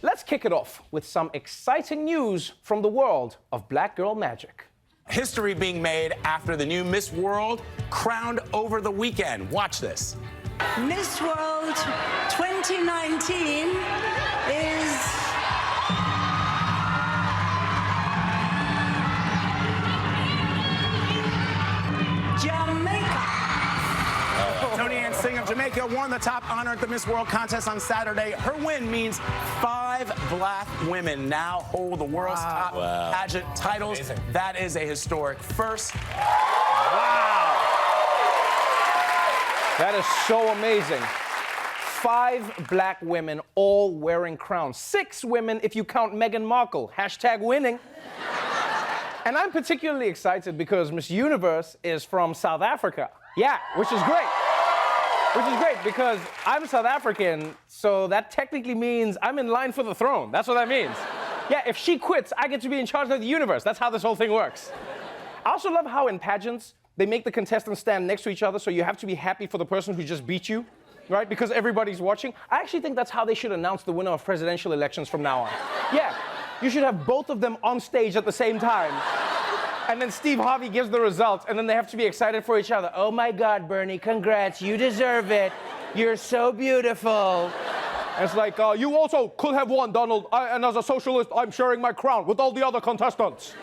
Let's kick it off with some exciting news from the world of black girl magic. History being made after the new Miss World crowned over the weekend. Watch this. Miss World 2019 is Jamaica. Toni-Ann Singh of Jamaica won the top honor at the Miss World contest on Saturday. Her win means 5 black women now hold the world's top pageant titles. Amazing. That is a historic first. Wow. That is so amazing. 5 black women all wearing crowns. 6 women if you count Meghan Markle. Hashtag winning. And I'm particularly excited because Miss Universe is from South Africa. Yeah, which is great. Which is great because I'm South African, so that technically means I'm in line for the throne. That's what that means. Yeah, if she quits, I get to be in charge of the universe. That's how this whole thing works. I also love how in pageants, they make the contestants stand next to each other, so you have to be happy for the person who just beat you, right? Because everybody's watching. I actually think that's how they should announce the winner of presidential elections from now on. Yeah, you should have both of them on stage at the same time. And then Steve Harvey gives the results, and then they have to be excited for each other. Oh my God, Bernie, congrats, you deserve it. You're so beautiful. And it's like, you also could have won, Donald. And as a socialist, I'm sharing my crown with all the other contestants.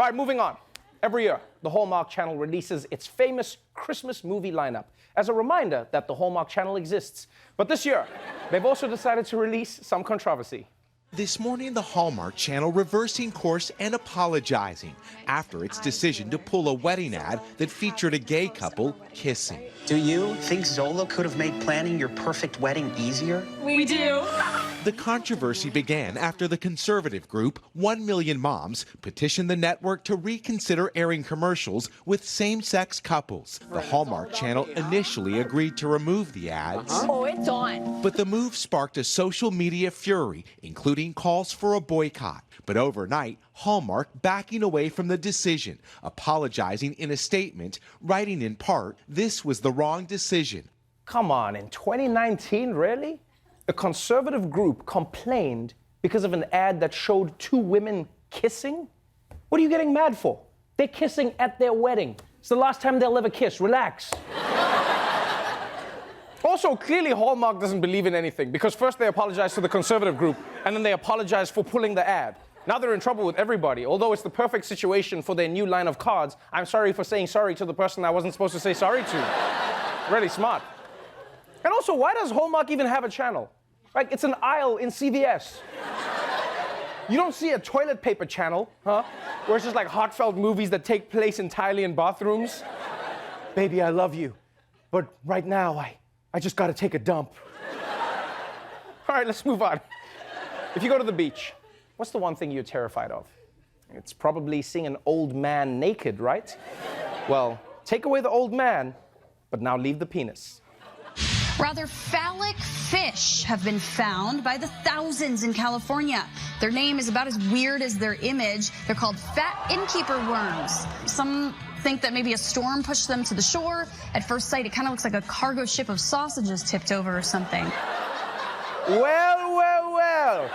All right, moving on. Every year, the Hallmark Channel releases its famous Christmas movie lineup as a reminder that the Hallmark Channel exists. But this year, they've also decided to release some controversy. This morning, the Hallmark Channel reversing course and apologizing after its decision to pull a wedding ad that featured a gay couple kissing. Do you think Zola could have made planning your perfect wedding easier? We do. The controversy began after the conservative group 1 Million Moms petitioned the network to reconsider airing commercials with same-sex couples. The Hallmark Channel initially agreed to remove the ads. Oh, it's on. But the move sparked a social media fury, including calls for a boycott. But overnight, Hallmark backing away from the decision, apologizing in a statement, writing in part, this was the wrong decision. Come on, in 2019, really? A conservative group complained because of an ad that showed 2 women kissing? What are you getting mad for? They're kissing at their wedding. It's the last time they'll ever kiss. Relax. Also, clearly Hallmark doesn't believe in anything because first they apologized to the conservative group and then they apologized for pulling the ad. Now they're in trouble with everybody. Although it's the perfect situation for their new line of cards, I'm sorry for saying sorry to the person I wasn't supposed to say sorry to. Really smart. And also, why does Hallmark even have a channel? Like, it's an aisle in CVS. You don't see a toilet paper channel, huh? Where it's just like heartfelt movies that take place entirely in bathrooms. Baby, I love you. But right now, I just gotta take a dump. All right, let's move on. If you go to the beach, what's the one thing you're terrified of? It's probably seeing an old man naked, right? Well, take away the old man, but now leave the penis. Rather phallic fish have been found by the thousands in California. Their name is about as weird as their image. They're called fat innkeeper worms. Some think that maybe a storm pushed them to the shore. At first sight, it kind of looks like a cargo ship of sausages tipped over or something. Well, well, well.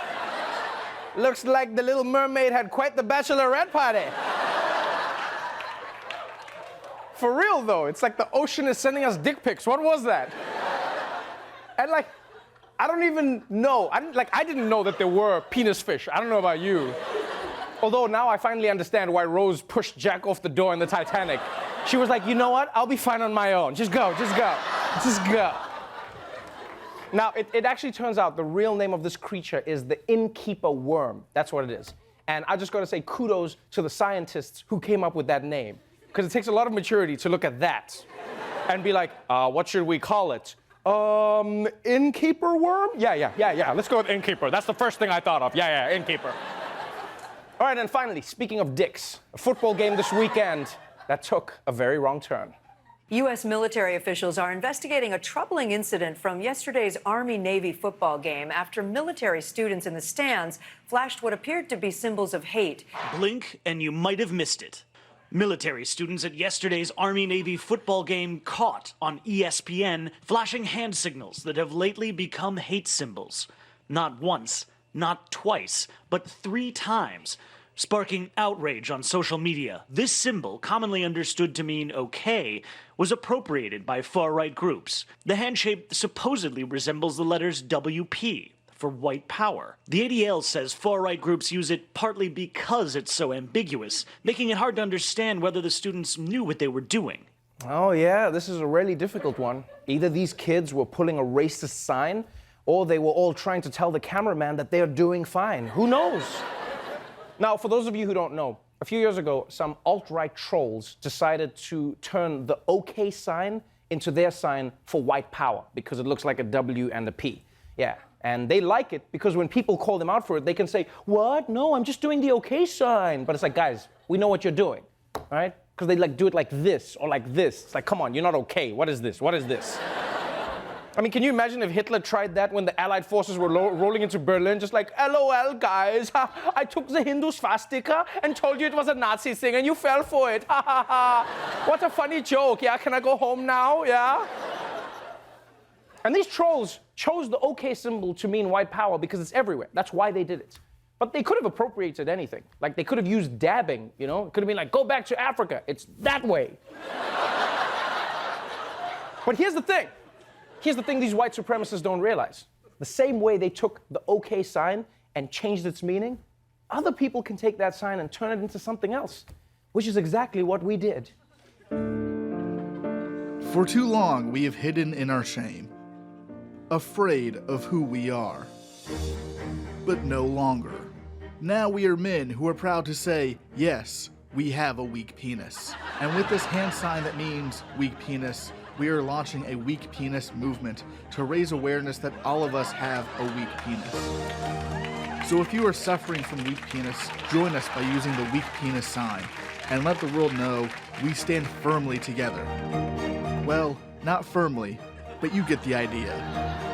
Looks like the Little Mermaid had quite the bachelorette party. For real, though, it's like the ocean is sending us dick pics. What was that? And like, I don't even know. I didn't know that there were penis fish. I don't know about you. Although now I finally understand why Rose pushed Jack off the door in the Titanic. She was like, you know what? I'll be fine on my own. Just go, just go, just go. Now, it actually turns out the real name of this creature is the innkeeper worm. That's what it is. And I just gotta say kudos to the scientists who came up with that name. Because it takes a lot of maturity to look at that and be like, what should we call it? Innkeeper worm? Yeah. Let's go with innkeeper. That's the first thing I thought of. Yeah, innkeeper. All right, and finally, speaking of dicks, a football game this weekend that took a very wrong turn. U.S. military officials are investigating a troubling incident from yesterday's Army-Navy football game after military students in the stands flashed what appeared to be symbols of hate. Blink and you might have missed it. Military students at yesterday's Army-Navy football game caught on ESPN flashing hand signals that have lately become hate symbols. not once, not twice, but 3 times, sparking outrage on social media. This symbol, commonly understood to mean okay, was appropriated by far-right groups. The hand shape supposedly resembles the letters WP, for white power. The ADL says far-right groups use it partly because it's so ambiguous, making it hard to understand whether the students knew what they were doing. Oh yeah, this is a really difficult one. Either these kids were pulling a racist sign, or they were all trying to tell the cameraman that they're doing fine. Who knows? Now, for those of you who don't know, a few years ago, some alt-right trolls decided to turn the OK sign into their sign for white power because it looks like a W and a P. Yeah, and they like it because when people call them out for it, they can say, "What? No, I'm just doing the OK sign." But it's like, guys, we know what you're doing, all right? Because they do it like this or like this. It's like, come on, you're not okay. What is this? What is this? I mean, can you imagine if Hitler tried that when the Allied forces were rolling into Berlin, just like, LOL, guys, I took the Hindu swastika and told you it was a Nazi thing and you fell for it, ha ha ha. What a funny joke, yeah? Can I go home now, yeah? And these trolls chose the OK symbol to mean white power because it's everywhere. That's why they did it. But they could have appropriated anything. Like, they could have used dabbing, you know? It could have been like, go back to Africa. It's that way. But here's the thing. Here's the thing these white supremacists don't realize. The same way they took the OK sign and changed its meaning, other people can take that sign and turn it into something else, which is exactly what we did. For too long, we have hidden in our shame, afraid of who we are. But no longer. Now we are men who are proud to say, yes, we have a weak penis. And with this hand sign that means weak penis, we are launching a weak penis movement to raise awareness that all of us have a weak penis. So if you are suffering from weak penis, join us by using the weak penis sign and let the world know we stand firmly together. Well, not firmly, but you get the idea.